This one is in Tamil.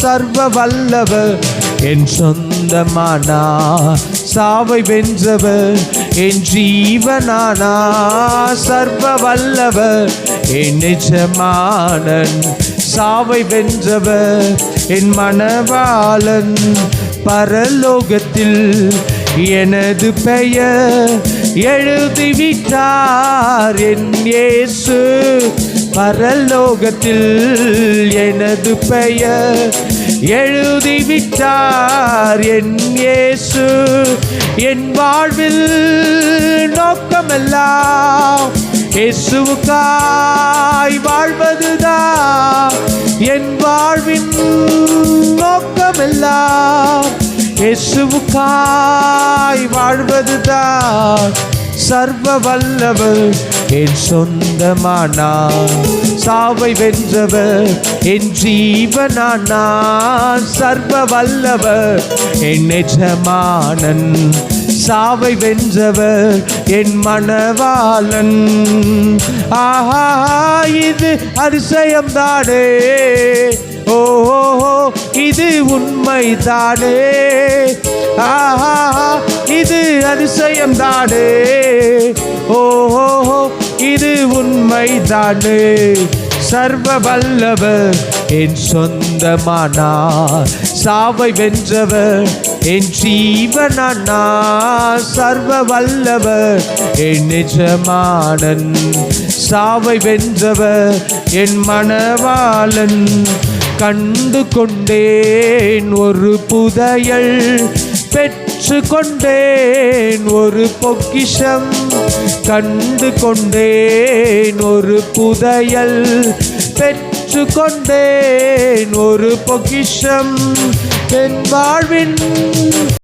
சர்வ வல்லவர் என் சொந்தமானா, சாவை வென்றவர் என் ஜீவனானா. சர்வ வல்லவர் என் நிஜமானன், சாவை வென்றவர் என் மணவாளன். பரலோகத்தில் எனது பெயர் எழுதிவிட்டார் என் இயேசு. பரலோகத்தில் எனது பெயர் எழுதிவிட்டார் என் இயேசு. என் வாழ்வில் நோக்கமெல்லாம் இயேசுவுக்காய் வாழ்வதுதான். என் வாழ்வின் நோக்கமெல்லாம் இயேசுவுக்காய் வாழ்வதுதான். சர்வ வல்லவர் என் சொந்தமானா, சாவை வென்றவர் என் ஜீவனானா. சர்வ வல்லவர் என் நிஜமானன், சாவை வென்றவர் என் மணவாளன். ஆஹா, இது அதிசயம்தானே, ஓஹோ இது உண்மைதானே. ஆஹா, இது அதிசயம்தானே, ஓஹோ இது உண்மைதானே. சர்வ வல்லவர் என் சொந்தமானா, சாவை வென்றவர் என் ஜீவனானா. சர்வ வல்லவர் என் நிஜமானன், சாவை வென்றவர் என் மணவாளன். கண்டு கொண்டேன் ஒரு புதையல், பெற்று கொண்டேன் ஒரு பொக்கிஷம். கண்டு கொண்டேன் ஒரு புதையல், பெற்று கொண்டேன் ஒரு பொக்கிஷம். என் வாழ்வின்